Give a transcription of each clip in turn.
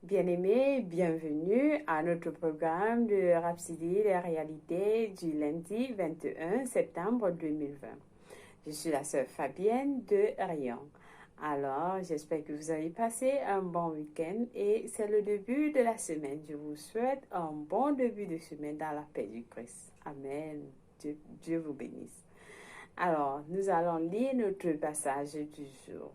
Bien-aimés, bienvenue à notre programme de Rhapsodie des réalités du lundi 21 septembre 2020. Je suis la sœur Fabienne de Rayon. Alors, j'espère que vous avez passé un bon week-end et c'est le début de la semaine. Je vous souhaite un bon début de semaine dans la paix du Christ. Amen. Dieu vous bénisse. Alors, nous allons lire notre passage du jour.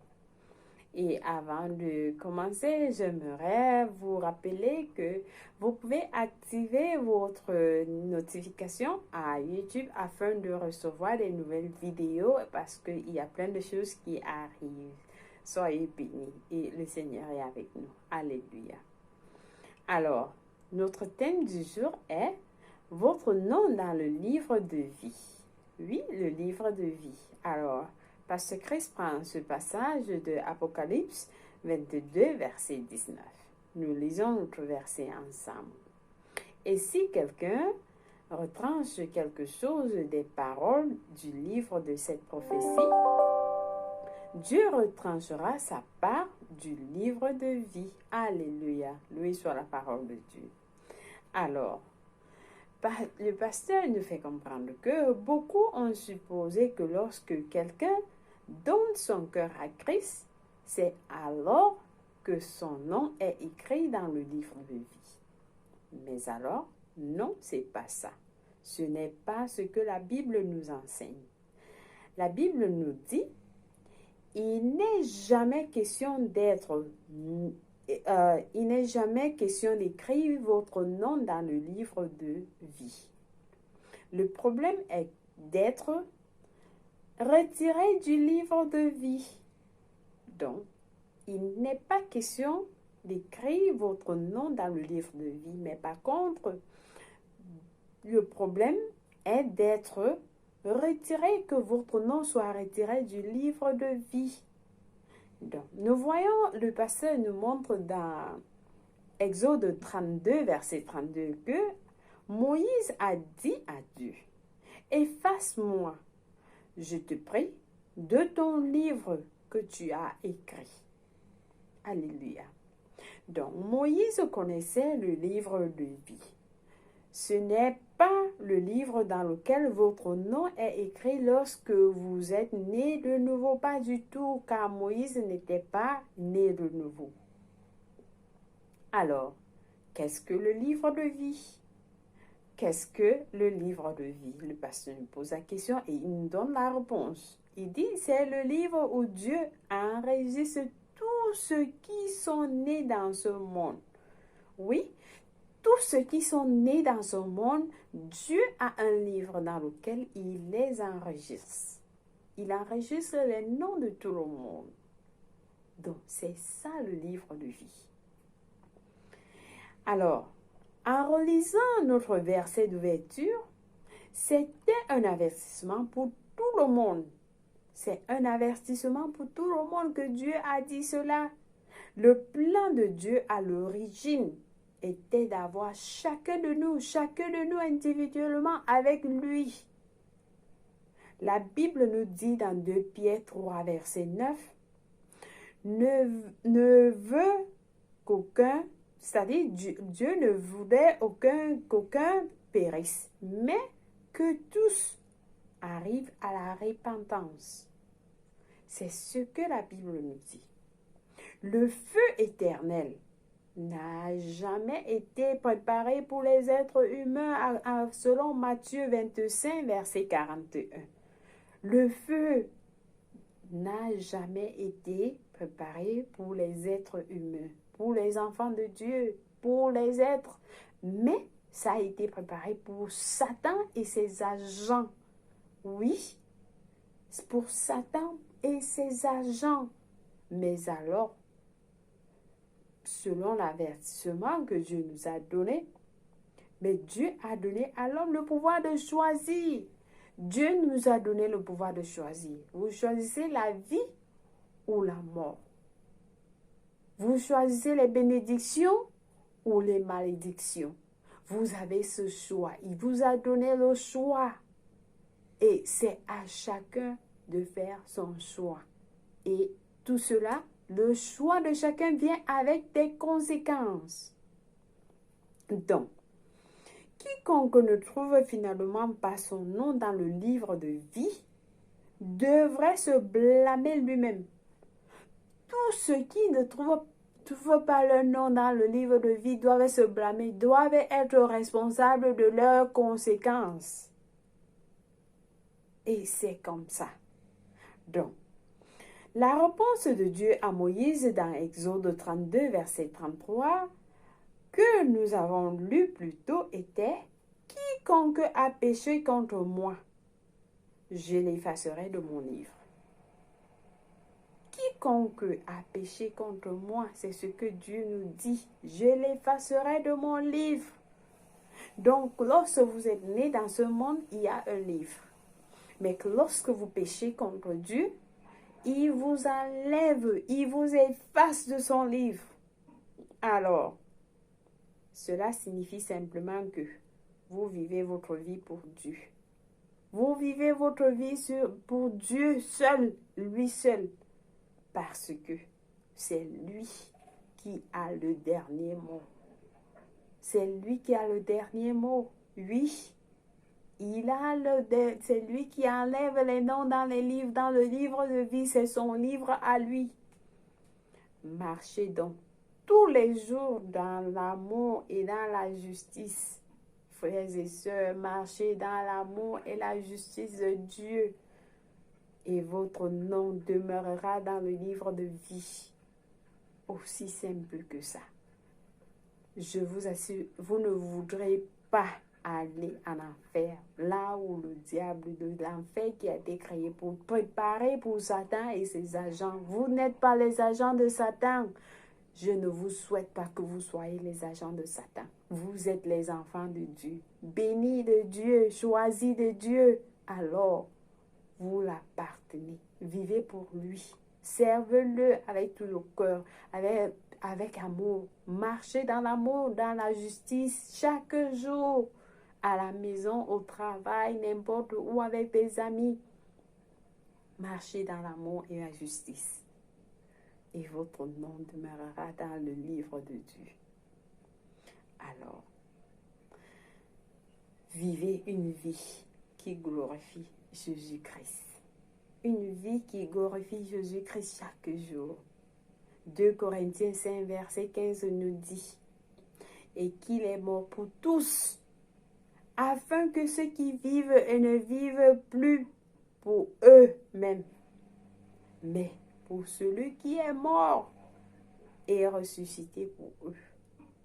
Et avant de commencer, j'aimerais vous rappeler que vous pouvez activer votre notification à YouTube afin de recevoir des nouvelles vidéos parce qu'il y a plein de choses qui arrivent. Soyez bénis et le Seigneur est avec nous. Alléluia. Alors, notre thème du jour est votre nom dans le livre de vie. Oui, le livre de vie. Alors, Pasteur Chris prend ce passage de Apocalypse 22, verset 19. Nous lisons notre verset ensemble. Et si quelqu'un retranche quelque chose des paroles du livre de cette prophétie, Dieu retranchera sa part du livre de vie. Alléluia. Loué soit la parole de Dieu. Alors, le pasteur nous fait comprendre que beaucoup ont supposé que lorsque quelqu'un donne son cœur à Christ, c'est alors que son nom est écrit dans le livre de vie. Mais alors, non, c'est pas ça. Ce n'est pas ce que la Bible nous enseigne. La Bible nous dit, il n'est jamais question d'écrire votre nom dans le livre de vie. Le problème est d'être retiré du livre de vie. Donc, il n'est pas question d'écrire votre nom dans le livre de vie, mais par contre, le problème est d'être retiré, que votre nom soit retiré du livre de vie. Donc, nous voyons, le pasteur nous montre dans Exode 32, verset 32, que Moïse a dit à Dieu, « Efface-moi, je te prie, de ton livre que tu as écrit. » Alléluia. Donc, Moïse connaissait le livre de vie. Ce n'est pas le livre dans lequel votre nom est écrit lorsque vous êtes né de nouveau, pas du tout, car Moïse n'était pas né de nouveau. Alors, qu'est-ce que le livre de vie? Qu'est-ce que le livre de vie? Le pasteur nous pose la question et il nous donne la réponse. Il dit, c'est le livre où Dieu enregistre tous ceux qui sont nés dans ce monde. Oui, tous ceux qui sont nés dans ce monde, Dieu a un livre dans lequel il les enregistre. Il enregistre les noms de tout le monde. Donc, c'est ça le livre de vie. Alors, en relisant notre verset d'ouverture, c'était un avertissement pour tout le monde. C'est un avertissement pour tout le monde que Dieu a dit cela. Le plan de Dieu à l'origine était d'avoir chacun de nous individuellement avec lui. La Bible nous dit dans 2 Pierre 3, verset 9, ne veut qu'aucun, c'est-à-dire Dieu ne voulait qu'aucun périsse, mais que tous arrivent à la repentance. C'est ce que la Bible nous dit. Le feu éternel n'a jamais été préparé pour les êtres humains selon Matthieu 25, verset 41. Le feu n'a jamais été préparé pour les êtres humains, pour les enfants de Dieu, pour les êtres, mais ça a été préparé pour Satan et ses agents. Oui, c'est pour Satan et ses agents. Mais alors, selon l'avertissement que Dieu nous a donné, mais Dieu a donné à l'homme le pouvoir de choisir. Dieu nous a donné le pouvoir de choisir. Vous choisissez la vie ou la mort. Vous choisissez les bénédictions ou les malédictions. Vous avez ce choix. Il vous a donné le choix. Et c'est à chacun de faire son choix. Et tout cela Le choix de chacun vient avec des conséquences. Donc, quiconque ne trouve finalement pas son nom dans le livre de vie devrait se blâmer lui-même. Tous ceux qui ne trouvent pas leur nom dans le livre de vie doivent se blâmer, doivent être responsables de leurs conséquences. Et c'est comme ça. Donc, la réponse de Dieu à Moïse dans Exode 32, verset 33, que nous avons lu plus tôt était « Quiconque a péché contre moi, je l'effacerai de mon livre. » Quiconque a péché contre moi, c'est ce que Dieu nous dit. Je l'effacerai de mon livre. Donc, lorsque vous êtes né dans ce monde, il y a un livre. Mais que lorsque vous péchez contre Dieu, il vous enlève, il vous efface de son livre. Alors, cela signifie simplement que vous vivez votre vie pour Dieu. Vous vivez votre vie pour Dieu seul, lui seul. Parce que c'est lui qui a le dernier mot. C'est lui qui a le dernier mot. Oui, c'est lui qui enlève les noms dans les livres, dans le livre de vie. C'est son livre à lui. Marchez donc tous les jours dans l'amour et dans la justice. Frères et sœurs, marchez dans l'amour et la justice de Dieu. Et votre nom demeurera dans le livre de vie. Aussi simple que ça. Je vous assure, vous ne voudrez pas aller en enfer, là où le diable de l'enfer qui a été créé pour préparer pour Satan et ses agents. Vous n'êtes pas les agents de Satan. Je ne vous souhaite pas que vous soyez les agents de Satan. Vous êtes les enfants de Dieu, bénis de Dieu, choisis de Dieu. Alors, vous l'appartenez. Vivez pour lui. Servez-le avec tout le cœur, avec amour. Marchez dans l'amour, dans la justice, chaque jour. À la maison, au travail, n'importe où, avec des amis. Marchez dans l'amour et la justice. Et votre nom demeurera dans le livre de Dieu. Alors, vivez une vie qui glorifie Jésus-Christ. Une vie qui glorifie Jésus-Christ chaque jour. 2 Corinthiens 5, verset 15 nous dit « Et qu'il est mort pour tous, afin que ceux qui vivent ne vivent plus pour eux-mêmes, mais pour celui qui est mort et est ressuscité pour eux. »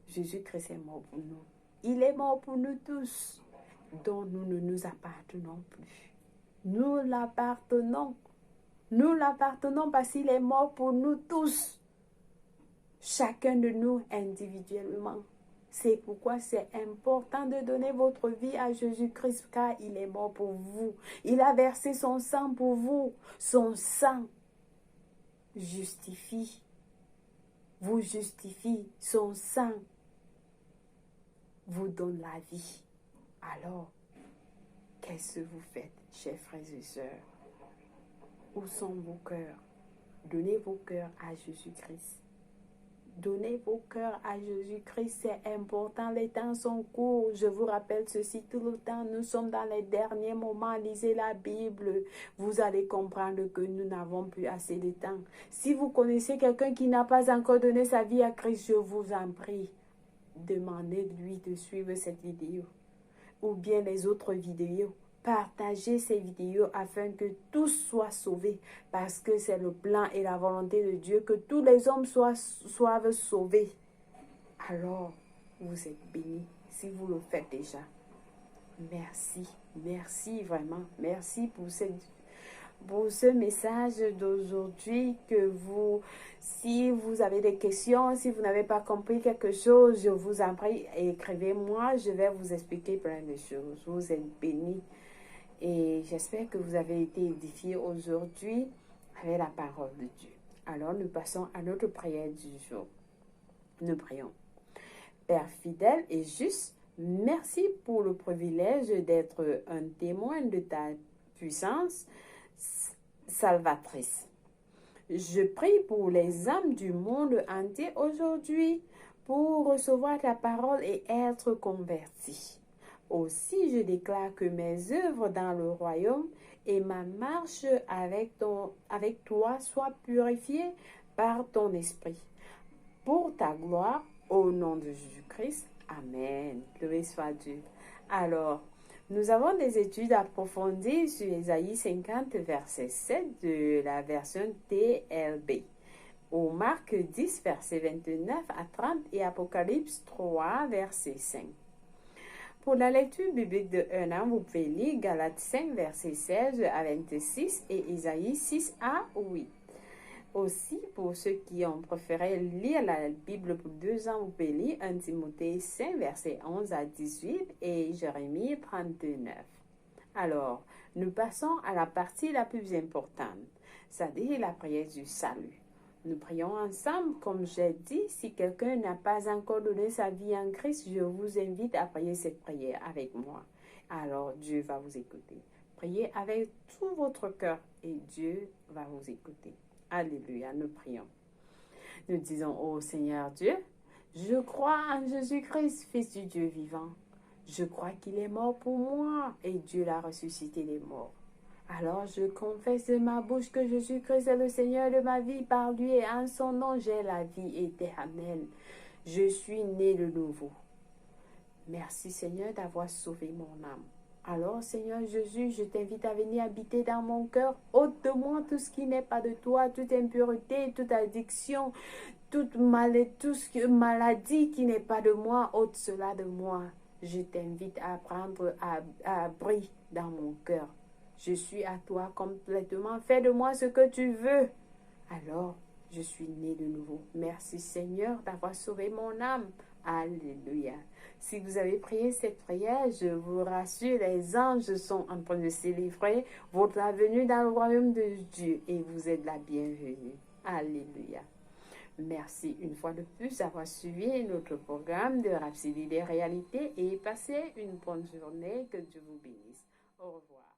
Jésus-Christ est mort pour nous. Il est mort pour nous tous, dont nous ne nous appartenons plus. Nous l'appartenons. Nous l'appartenons parce qu'il est mort pour nous tous. Chacun de nous individuellement. C'est pourquoi c'est important de donner votre vie à Jésus-Christ, car il est mort pour vous. Il a versé son sang pour vous. Son sang justifie. Vous justifie. Son sang vous donne la vie. Alors, qu'est-ce que vous faites, chers frères et sœurs? Où sont vos cœurs? Donnez vos cœurs à Jésus-Christ. Donnez vos cœurs à Jésus-Christ, c'est important, les temps sont courts. Je vous rappelle ceci tout le temps, nous sommes dans les derniers moments, lisez la Bible. Vous allez comprendre que nous n'avons plus assez de temps. Si vous connaissez quelqu'un qui n'a pas encore donné sa vie à Christ, je vous en prie, demandez-lui de suivre cette vidéo ou bien les autres vidéos. Partagez ces vidéos afin que tous soient sauvés, parce que c'est le plan et la volonté de Dieu que tous les hommes soient sauvés. Alors, vous êtes bénis si vous le faites déjà. Merci, merci vraiment, merci pour ce message d'aujourd'hui. Si vous avez des questions, si vous n'avez pas compris quelque chose, je vous en prie, écrivez-moi, je vais vous expliquer plein de choses. Vous êtes bénis. Et j'espère que vous avez été édifiés aujourd'hui avec la parole de Dieu. Alors, nous passons à notre prière du jour. Nous prions. Père fidèle et juste, merci pour le privilège d'être un témoin de ta puissance salvatrice. Je prie pour les âmes du monde entier aujourd'hui pour recevoir ta parole et être convertis. Aussi, je déclare que mes œuvres dans le royaume et ma marche avec toi soient purifiées par ton esprit. Pour ta gloire, au nom de Jésus-Christ. Amen. Loué soit Dieu. Alors, nous avons des études approfondies sur Ésaïe 50, verset 7 de la version TLB, ou Marc 10, verset 29 à 30 et Apocalypse 3, verset 5. Pour la lecture biblique de 1 an, vous pouvez lire Galates 5, verset 16 à 26 et Ésaïe 6 à 8. Aussi, pour ceux qui ont préféré lire la Bible pour 2 ans, vous pouvez lire 1 Timothée 5, verset 11 à 18 et Jérémie 39. Alors, nous passons à la partie la plus importante, c'est-à-dire la prière du salut. Nous prions ensemble, comme j'ai dit, si quelqu'un n'a pas encore donné sa vie en Christ, je vous invite à prier cette prière avec moi. Alors, Dieu va vous écouter. Priez avec tout votre cœur et Dieu va vous écouter. Alléluia, nous prions. Nous disons, ô Seigneur Dieu, je crois en Jésus-Christ, Fils du Dieu vivant. Je crois qu'il est mort pour moi et Dieu l'a ressuscité des morts. Alors je confesse de ma bouche que Jésus-Christ est le Seigneur de ma vie. Par lui et en son nom, j'ai la vie éternelle. Je suis né de nouveau. Merci Seigneur d'avoir sauvé mon âme. Alors Seigneur Jésus, je t'invite à venir habiter dans mon cœur. Ôte de moi tout ce qui n'est pas de toi, toute impureté, toute addiction, toute maladie qui n'est pas de moi. Ôte cela de moi. Je t'invite à prendre abri dans mon cœur. Je suis à toi complètement. Fais de moi ce que tu veux. Alors, je suis né de nouveau. Merci Seigneur d'avoir sauvé mon âme. Alléluia. Si vous avez prié cette prière, je vous rassure, les anges sont en train de célébrer votre venue dans le royaume de Dieu et vous êtes la bienvenue. Alléluia. Merci une fois de plus d'avoir suivi notre programme de Rhapsodie des réalités et passez une bonne journée. Que Dieu vous bénisse. Au revoir.